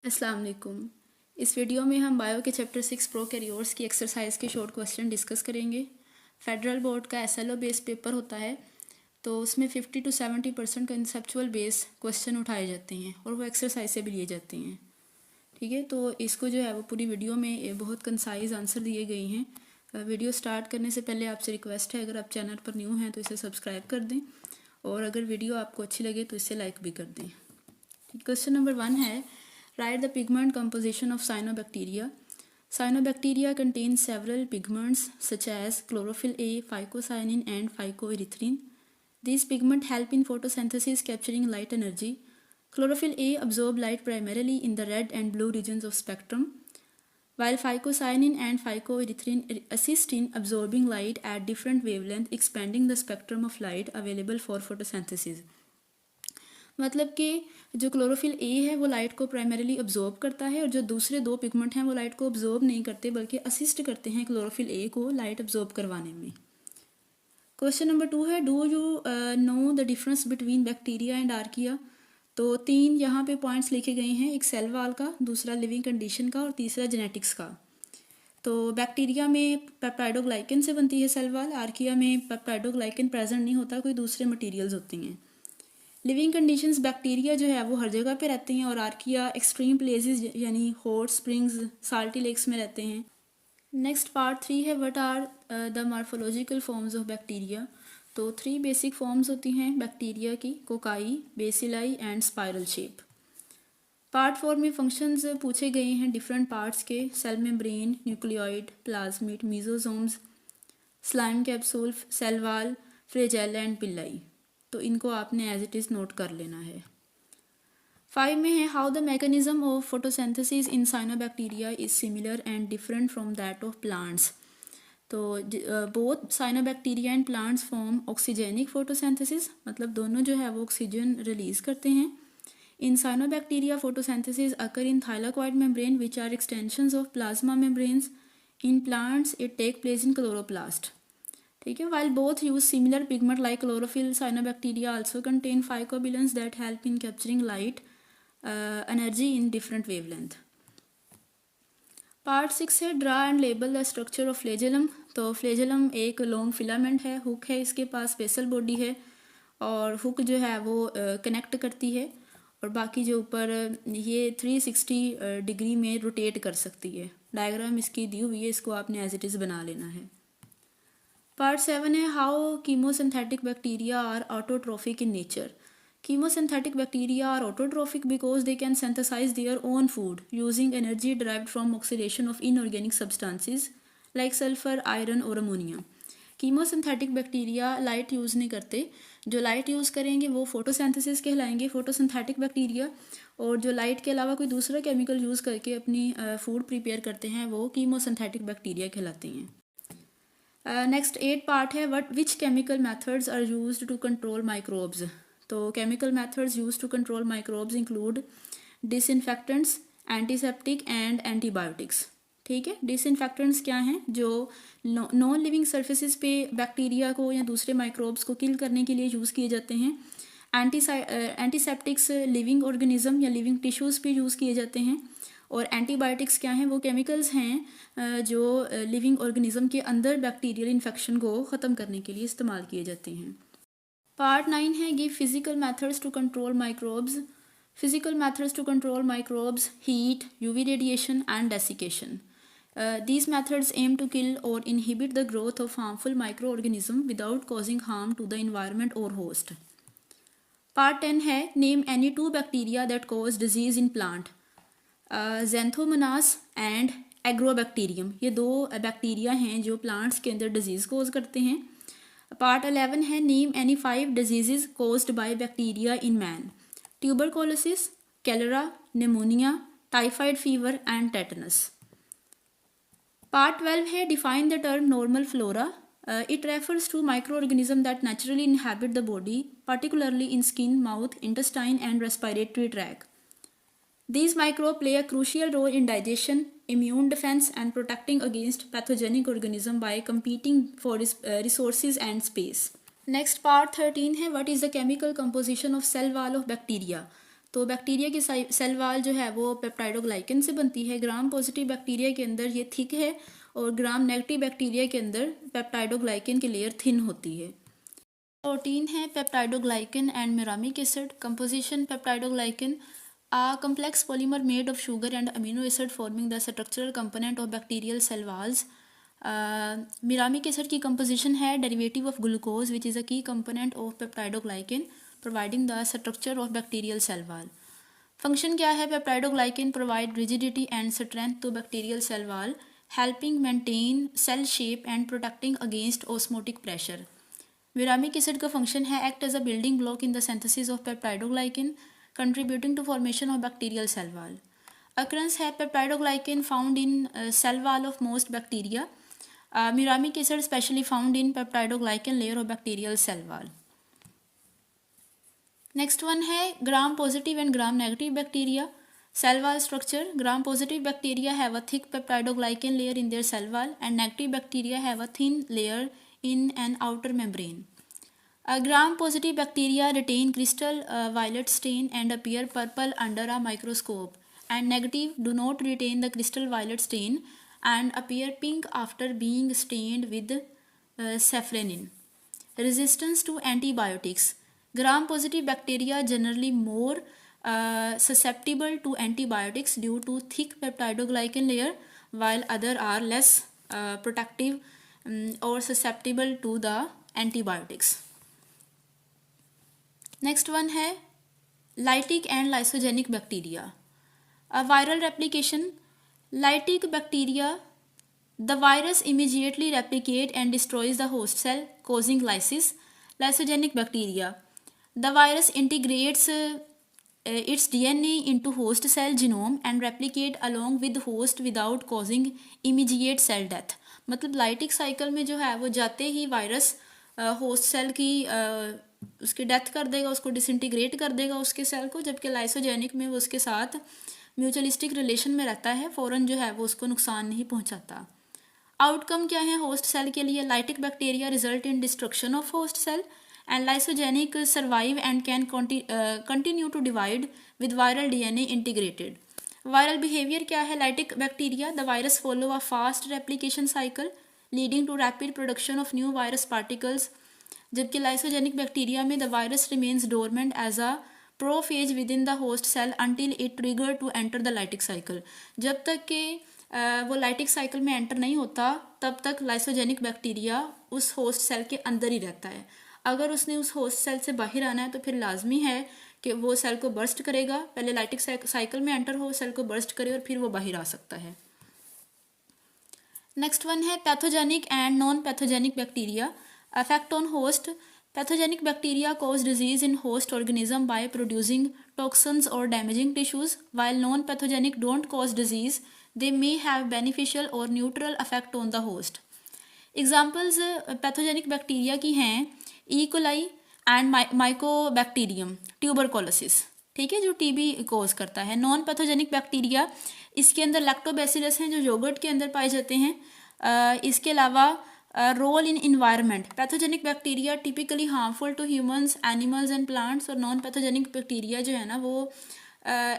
अस्सलाम वालेकुम। इस वीडियो में हम बायो के चैप्टर 6 प्रोकैरियोट्स की एक्सरसाइज के शॉर्ट क्वेश्चन डिस्कस करेंगे। फेडरल बोर्ड का एसएलओ बेस्ड पेपर होता है, तो उसमें 50 to 70% कंसेप्चुअल बेस क्वेश्चन उठाए जाते हैं और वो एक्सरसाइज से भी लिए जाते हैं। ठीक है, तो इसको जो है वो पूरी वीडियो में बहुत कंसाइज आंसर दिए गए हैं। वीडियो स्टार्ट करने से पहले आपसे रिक्वेस्ट है, अगर आप चैनल पर न्यू हैं तो इसे सब्सक्राइब कर दें और अगर वीडियो आपको अच्छी लगे तो इसे लाइक भी कर दें। क्वेश्चन नंबर 1 है, right the pigment composition of cyanobacteria. Cyanobacteria contains several pigments such as chlorophyll A, phycocyanin and phycoerythrin. These pigments help in photosynthesis, capturing light energy. Chlorophyll A absorbs light primarily in the red and blue regions of spectrum, while phycocyanin and phycoerythrin assist in absorbing light at different wavelengths, expanding the spectrum of light available for photosynthesis. मतलब कि जो chlorophyll A है वो light को primarily absorb करता है और जो दूसरे दो पिगमेंट हैं वो लाइट को अब्जॉर्ब नहीं करते बल्कि असिस्ट करते हैं क्लोरोफिल ए को लाइट अब्जॉर्ब करवाने में। क्वेश्चन नंबर 2 है, do you know the difference between bacteria and archaea. तो 3 यहाँ पे पॉइंट्स लिखे गए हैं, एक सेल वाल का, दूसरा लिविंग कंडीशन का और तीसरा जेनेटिक्स का। तो बैक्टीरिया में पेप्टाइडोग्लाइकन से बनती है सेल वाल, आर्किया में पेप्टाइडोग्लाइकन प्रेजेंट नहीं होता, कोई दूसरे मटेरियल्स होती हैं। लिविंग कंडीशंस बैक्टीरिया जो है वो हर जगह पे रहते हैं और आर्किया एक्सट्रीम प्लेसेस यानी हॉट स्प्रिंग्स, साल्टी लेक्स में रहते हैं। नेक्स्ट पार्ट 3 है, what are the morphological forms of bacteria. तो 3 बेसिक फॉर्म्स होती हैं बैक्टीरिया की, cocci, bacilli and spiral shape. Part 4 में फंक्शंस पूछे गए हैं डिफरेंट पार्ट्स के, cell membrane, nucleoid, plasmid, mesosomes, slime capsule, cell wall, flagella and pili. तो इनको आपने एज इट इज़ नोट कर लेना है. 5 में है, how the mechanism of photosynthesis in cyanobacteria is similar and different from that of plants. तो both cyanobacteria and plants form oxygenic photosynthesis, मतलब दोनों जो है वो ऑक्सीजन रिलीज करते हैं. In cyanobacteria photosynthesis occur in thylakoid membrane which are extensions of plasma membranes. In plants it take place in chloroplast. ठीक है, while both use similar pigment like chlorophyll, cyanobacteria also contain phycobilins that help in capturing light energy in different wavelength. Part 6 है, draw and label the structure of flagellum. तो flagellum एक long filament है, hook है इसके पास, basal body है और hook जो है वो कनेक्ट करती है और बाकी जो ऊपर ये 360 डिग्री में रोटेट कर सकती है. डायग्राम इसकी दी हुई है, इसको आपने एज इट इज़ बना लेना है. पार्ट 7 है, how chemosynthetic bacteria are autotrophic in nature. Chemosynthetic bacteria are autotrophic because they can synthesize their own food using energy derived from oxidation of inorganic substances like sulfur, iron और ammonia. Chemosynthetic bacteria light use नहीं करते, जो light use करेंगे वो photosynthesis कहलाएंगे photosynthetic bacteria, और जो light के अलावा कोई दूसरा केमिकल यूज़ करके अपनी फूड प्रिपेयर करते हैं वो कीमोसिंथेटिक बैक्टीरिया कहलाते हैं. नेक्स्ट 8 पार्ट है, which chemical methods are used to control microbes. तो chemical methods use to control microbes include disinfectants, antiseptic and antibiotics. ठीक है, डिसइंफेक्टेंट्स क्या हैं, जो नॉन लिविंग सर्फेसिस पे बैक्टीरिया को या दूसरे माइक्रोब्स को किल करने के लिए यूज़ किए जाते हैं. एंटीसेप्टिक्स लिविंग ऑर्गेनिज्म या लिविंग टिश्यूज़ पे यूज़ किए जाते हैं. और एंटीबायोटिक्स क्या हैं, वो केमिकल्स हैं जो लिविंग ऑर्गेनिज्म के अंदर बैक्टीरियल इन्फेक्शन को ख़त्म करने के लिए इस्तेमाल किए जाते हैं. पार्ट 9 है, give physical methods to control microbes. Physical methods to control microbes, heat, UV radiation and desiccation. These methods aim to kill or inhibit the growth of harmful microorganisms without causing harm to the environment or host. Part 10 है, name any 2 bacteria that cause disease in plant. Xanthomonas and Agrobacterium, ये 2 bacteria हैं जो plants के अंदर disease कोज करते हैं. Part 11 है, name any 5 diseases caused by bacteria in man. Tuberculosis, cholera, pneumonia, typhoid fever and tetanus. Part 12 है, define the term normal flora. It refers to micro organism that naturally inhabit the body, particularly in skin, mouth, intestine and respiratory tract. These microbes play a crucial role in digestion, immune defense and protecting against pathogenic organisms by competing for resources and space. Next part 13 है, what is the chemical composition of cell wall of bacteria. तो bacteria की cell wall जो है वो peptidoglycan से बनती है। Gram positive bacteria के अंदर ये थिक है और ग्राम नेगेटिव बैक्टीरिया के अंदर पेप्टाइडोग्लाइकन की लेयर थिन होती है। प्रोटीन है peptidoglycan and muramic acid. Composition peptidoglycan a complex polymer made of sugar and amino acid forming the structural component of bacterial cell walls. Muramic acid की composition है derivative of glucose which is a key component of peptidoglycan providing the structure of bacterial cell wall. Function क्या है? Peptidoglycan provide rigidity and strength to bacterial cell wall helping maintain cell shape and protecting against osmotic pressure. Muramic acid का function है act as a building block in the synthesis of peptidoglycan contributing to formation of bacterial cell wall. Occurrence है peptidoglycan found in cell wall of most bacteria. Muramic acid specially found in peptidoglycan layer of bacterial cell wall. Next one है gram positive and gram negative bacteria. Cell wall structure. Gram positive bacteria have a thick peptidoglycan layer in their cell wall and negative bacteria have a thin layer in an outer membrane. Gram-positive bacteria retain crystal violet stain and appear purple under a microscope, and negative do not retain the crystal violet stain and appear pink after being stained with safranin. Resistance to antibiotics. Gram-positive bacteria generally more susceptible to antibiotics due to thick peptidoglycan layer, while other are less protective or susceptible to the antibiotics. Next one है lytic and lysogenic bacteria. Viral replication. Lytic bacteria the virus immediately replicate and destroys the host cell causing lysis. Lysogenic bacteria the virus integrates its DNA into host cell genome and replicate along with host without causing immediate cell death। मतलब lytic cycle में जो है वो जाते ही virus host cell की उसकी death कर देगा, उसको डिसइंटीग्रेट कर देगा उसके सेल को, जबकि लाइसोजेनिक में वो उसके साथ म्यूचुअलिस्टिक रिलेशन में रहता है, फ़ौरन जो है वो उसको नुकसान नहीं पहुंचाता। आउटकम क्या है होस्ट सेल के लिए? Lytic bacteria result in destruction of host cell and lysogenic survive and can continue to divide with viral DNA integrated. Viral behaviour क्या है lytic bacteria? The virus follow a fast replication cycle leading to rapid production of new virus particles, जबकि lysogenic bacteria में the virus remains dormant as a prophage within the host cell until it trigger to enter the lytic cycle. जब तक कि वो lytic cycle में enter नहीं होता तब तक लाइसोजेनिक बैक्टीरिया उस होस्ट सेल के अंदर ही रहता है। अगर उसने उस होस्ट सेल से बाहर आना है तो फिर लाजमी है कि वो सेल को बर्स्ट करेगा, पहले लाइटिक साइकिल में एंटर हो, सेल को बर्स्ट करे और फिर वो बाहर आ सकता है। नेक्स्ट वन है pathogenic and non pathogenic bacteria. Effect on host. Pathogenic bacteria cause disease in host organism by producing toxins or damaging tissues, while non-pathogenic don't cause disease. They may have beneficial or neutral effect on the host. Examples pathogenic bacteria की हैं E. coli and Mycobacterium tuberculosis, ठीक है, जो TB cause करता है। Non pathogenic bacteria इसके अंदर lactobacillus हैं जो योगर्ट के अंदर पाए जाते हैं। इसके अलावा role in environment. Pathogenic bacteria typically harmful to humans, animals and plants, और नॉन पैथोजेनिक बैक्टीरिया जो है ना वो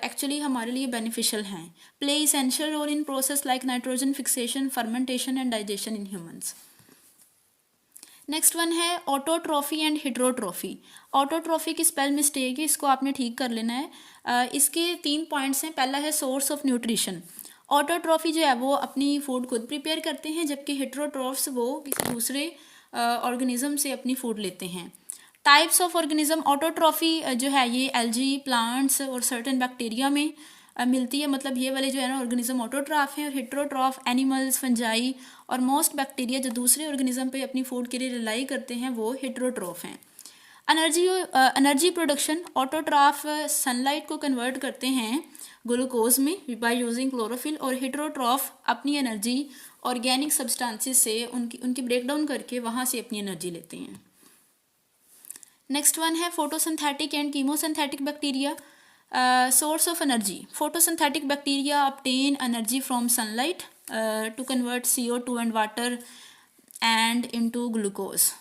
एक्चुअली हमारे लिए बेनिफिशियल हैं। Play essential role in process like nitrogen fixation, fermentation and digestion in humans. Next one है autotrophy and heterotrophy. Autotrophy की स्पेल मिस्टेक है, इसको आपने ठीक कर लेना है। इसके 3 पॉइंट्स हैं। पहला है सोर्स ऑफ न्यूट्रिशन। ऑटोट्रॉफी जो है वो अपनी फूड खुद प्रिपेयर करते हैं, जबकि हेट्रोट्रॉफ्स वो किसी दूसरे ऑर्गेनिज्म से अपनी फूड लेते हैं। Types of organism. ऑटोट्रॉफी जो है ये एल्जी, प्लांट्स और सर्टेन बैक्टीरिया में मिलती है, मतलब ये वाले जो है ना ऑर्गेनिज्म ऑटोट्रॉफ हैं। और हेट्रोट्रॉफ एनिमल्स, फंजाई और मोस्ट बैक्टीरिया जो दूसरे ऑर्गेनिज्म पे अपनी फूड के लिए रिलाई करते हैं वो हेट्रोट्रॉफ हैं। Energy production. ऑटोट्रॉफ सनलाइट को कन्वर्ट करते हैं ग्लूकोज में बाय यूजिंग क्लोरोफिल, और हेट्रोट्रॉफ अपनी एनर्जी ऑर्गेनिक सब्सटेंसेस से उनकी ब्रेकडाउन करके वहाँ से अपनी एनर्जी लेते हैं। नेक्स्ट वन है photosynthetic and chemosynthetic bacteria. Source of energy. Photosynthetic bacteria obtain energy from sunlight to convert CO2 and water and into glucose.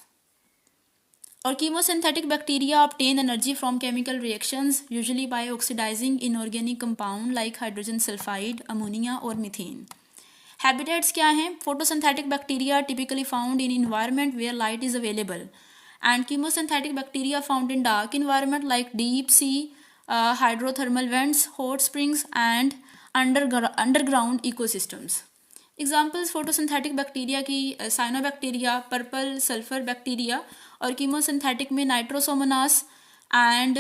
और chemosynthetic bacteria obtain energy from chemical reactions usually by oxidizing inorganic compound like hydrogen sulfide, ammonia और methane. Habitats क्या हैं? Photosynthetic bacteria typically found in environment where light is available and chemosynthetic bacteria found in dark environment like deep sea, hydrothermal vents, hot springs and underground ecosystems। Examples photosynthetic bacteria की cyanobacteria, purple sulphur bacteria और chemosynthetic में Nitrosomonas and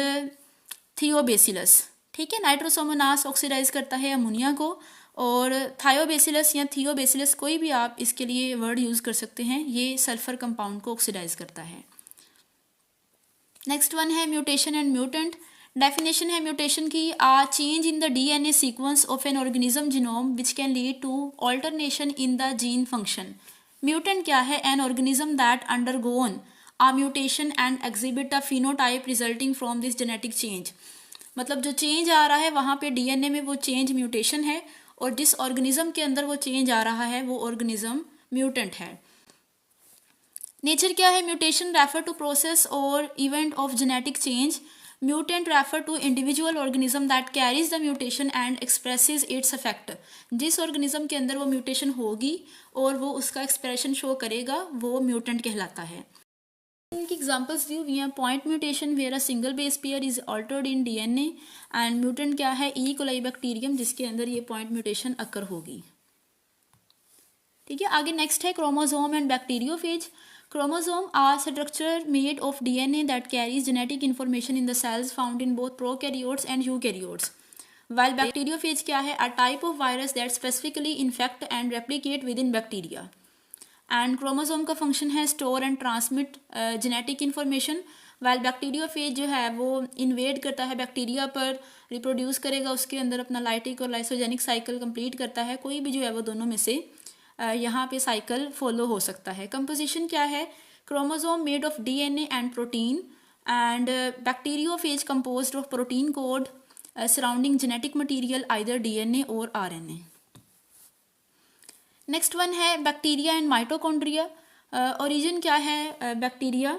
थियोबेसिलस। ठीक है, Nitrosomonas oxidise करता है ammonia को और थायोबेसिलस या थियोबेसिलस कोई भी आप इसके लिए वर्ड यूज़ कर सकते हैं, ये सल्फर कंपाउंड को ऑक्सीडाइज करता है। नेक्स्ट वन है म्यूटेशन एंड म्यूटेंट। डेफिनेशन है म्यूटेशन की, a change in the DNA sequence of an organism genome which can lead to alternation in the gene function. Mutant क्या है? An organism that undergone a mutation and exhibit a phenotype resulting from this genetic change. मतलब जो change आ रहा है वहाँ पे DNA में वो चेंज म्यूटेशन है और जिस ऑर्गेनिज्म के अंदर वो चेंज आ रहा है वो ऑर्गेनिज्म म्यूटेंट है। नेचर क्या है? म्यूटेशन रेफर टू प्रोसेस और event of genetic change. Mutant refer to individual organism that carries the mutation and expresses its effect. जिस ऑर्गेनिज्म के अंदर वो म्यूटेशन होगी और वो उसका एक्सप्रेशन शो करेगा वो म्यूटेंट कहलाता है। इनकी एग्जांपल्स दी हुई हैं। Point mutation where a single base pair is altered in DNA and mutant क्या है? ई कोलाई बैक्टीरियम जिसके अंदर ये पॉइंट म्यूटेशन अकर होगी। ठीक है, आगे नेक्स्ट है chromosome and bacteriophage. Chromosome are structure made of DNA that carries genetic information in the cells found in both prokaryotes and eukaryotes. While bacteriophage क्या है? A type of virus that specifically infect and replicate within bacteria. And chromosome का function है store and transmit genetic information. While bacteriophage जो है वो invade करता है bacteria पर, reproduce करेगा उसके अंदर अपना लाइटिक और लाइसोजेनिक साइकिल कंप्लीट करता है। कोई भी जो है वो दोनों में से यहाँ पे साइकिल फॉलो हो सकता है। कंपोजिशन क्या है? Chromosome made of DNA and protein and bacteriophage composed of protein code surrounding genetic material either DNA और आरएनए। नेक्स्ट वन है बैक्टीरिया एंड माइटोकॉन्ड्रिया। ओरिजिन क्या है bacteria?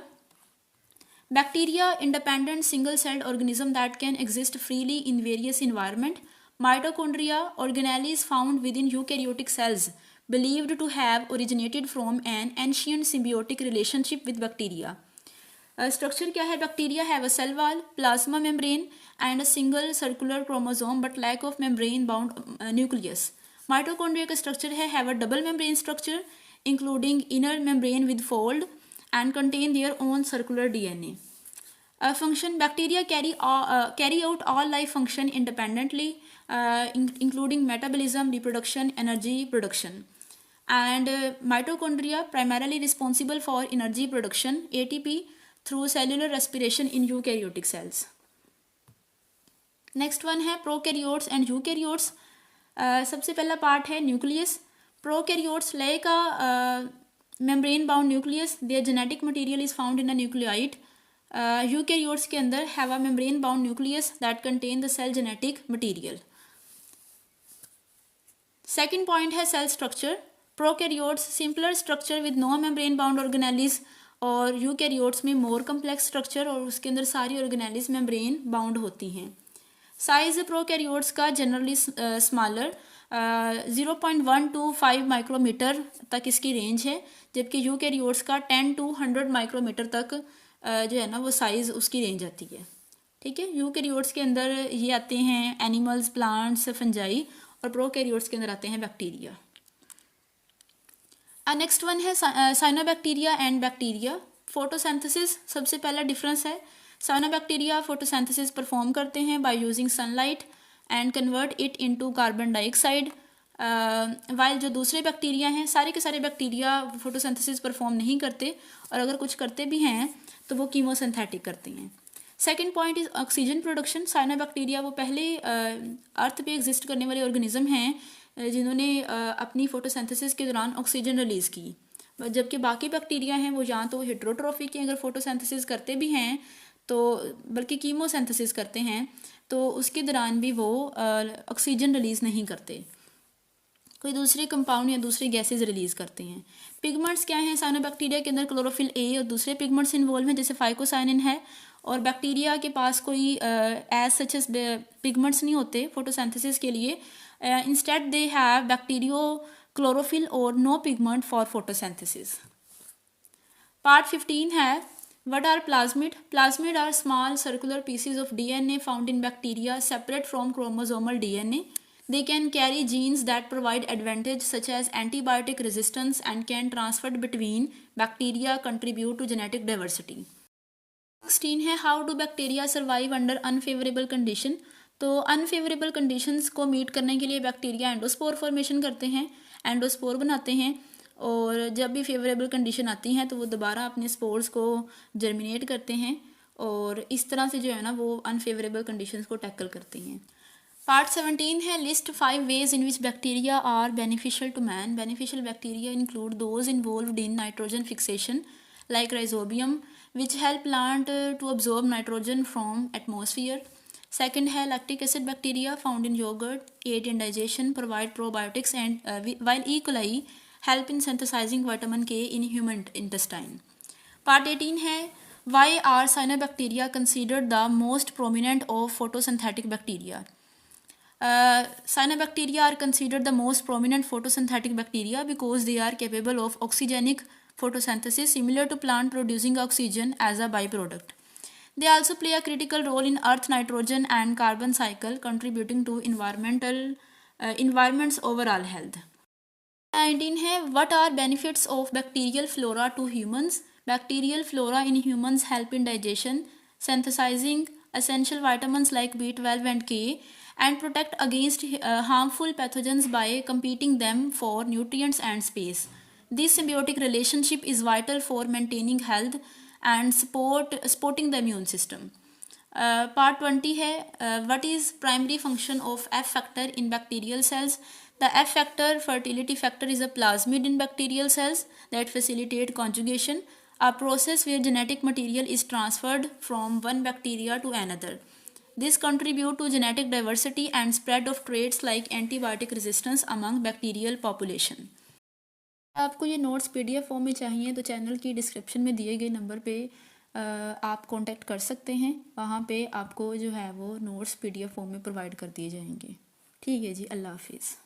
Bacteria independent single celled organism that can exist freely in various environment. Mitochondria organelles found with in eukaryotic cells believed to have originated from an ancient symbiotic relationship with bacteria. Structure क्या है? Bacteria have a cell wall, plasma membrane and a single circular chromosome but lack of membrane bound nucleus. Mitochondria का structure है have a double membrane structure including inner membrane with fold and contain their own circular DNA. Function: bacteria carry out all life function independently including metabolism, reproduction, energy production. And mitochondria primarily responsible for energy production ATP through cellular respiration in eukaryotic cells. Next one है prokaryotes and eukaryotes. सबसे पहला part है nucleus. Prokaryotes lack a membrane bound nucleus, their genetic material is found in a nucleoid. Eukaryotes के अंदर have a membrane bound nucleus that contain the cell genetic material. Second point है cell structure. Prokaryotes simpler structure with no membrane bound organelles और eukaryotes में more complex structure और उसके अंदर सारी organelles membrane bound होती हैं। साइज प्रोकैरियोट्स का जनरली स्मॉलर 0.1 to 5 माइक्रोमीटर तक इसकी रेंज है, जबकि यूकैरियोट्स का 10 to 100 माइक्रोमीटर तक जो है ना वो साइज़ उसकी रेंज आती है। ठीक है, यूकैरियोट्स के अंदर ये आते हैं एनिमल्स, प्लांट्स, फंजाई और प्रोकैरियोट्स के अंदर आते हैं बैक्टीरिया। नेक्स्ट वन है साइनोबैक्टीरिया एंड बैक्टीरिया। फोटोसिंथेसिस सबसे पहला डिफरेंस है। साइनोबैक्टीरिया फोटोसिंथेसिस परफॉर्म करते हैं by using sunlight and convert it into carbon dioxide, while जो दूसरे बैक्टीरिया हैं सारे के सारे बैक्टीरिया फोटोसिंथेसिस परफॉर्म नहीं करते और अगर कुछ करते भी हैं तो वो कीमोसिंथेटिक करते हैं। Second point is oxygen production. Cyanobacteria वो पहले अर्थ पे एग्जिस्ट करने वाले ऑर्गेनिज्म हैं जिन्होंने अपनी फोटोसिंथेसिस के दौरान ऑक्सीजन रिलीज़ की, जबकि बाकी बैक्टीरिया हैं वो या तो हेट्रोट्रोफिक हैं, अगर फोटोसिंथेसिस करते भी हैं तो बल्कि कीमोसिंथेसिस करते हैं तो उसके दौरान भी वो ऑक्सीजन रिलीज़ नहीं करते। कोई दूसरे कंपाउंड या दूसरे गैसेज रिलीज़ करते हैं। पिगमेंट्स क्या हैं? साइनोबैक्टीरिया के अंदर क्लोरोफिल ए और दूसरे पिगमेंट्स इन्वॉल्व हैं, जैसे फाइकोसाइनिन है। और बैक्टीरिया के पास कोई एज सच एज पिगमेंट्स नहीं होते फोटोसिंथेसिस के लिए। Instead they have bacterio chlorophyll और no pigment for photosynthesis. Part 15 है what are plasmid? Plasmid are small circular pieces of DNA found in bacteria separate from chromosomal DNA. They can carry genes that provide advantage such as antibiotic resistance and can transfer between bacteria, contribute to genetic diversity. 16 है how do bacteria survive under unfavorable condition? तो unfavourable conditions को meet करने के लिए bacteria endospore formation करते हैं, endospore बनाते हैं, और जब भी फेवरेबल कंडीशन आती हैं तो वो दोबारा अपने स्पोर्स को जर्मिनेट करते हैं और इस तरह से जो है ना वो अनफेवरेबल कंडीशंस को टैकल करते हैं। पार्ट 17 है list 5 ways in which bacteria are beneficial to man. Beneficial bacteria include those involved in nitrogen fixation like Rhizobium which help plant to absorb nitrogen from atmosphere. Second है lactic acid bacteria found in yoghurt, aid in digestion, provide probiotics and while equally help in synthesizing vitamin K in human intestine. Part 18 है why are cyanobacteria considered the most prominent of photosynthetic bacteria? Cyanobacteria are considered the most prominent photosynthetic bacteria because they are capable of oxygenic photosynthesis similar to plant producing oxygen as a byproduct. They also play a critical role in earth nitrogen and carbon cycle, contributing to environment's overall health. 19 है what are benefits of bacterial flora to humans? Bacterial flora in humans help in digestion, synthesizing essential vitamins like B12 and K, and protect against harmful pathogens by competing them for nutrients and space. This symbiotic relationship is vital for maintaining health and supporting the immune system. Part 20 है what is primary function of F factor in bacterial cells? The F factor fertility factor is a plasmid in bacterial cells that facilitate conjugation, a process where genetic material is transferred from one bacteria to another. This contribute to genetic diversity and spread of traits like antibiotic resistance among bacterial population. आपको ये notes PDF form में चाहिए तो channel की description में दिए गए number पे आप कांटेक्ट कर सकते हैं। वहाँ पे आपको जो है वो नोट्स PDF फॉर्म में प्रोवाइड कर दिए जाएंगे। ठीक है जी, अल्लाह हाफिज़।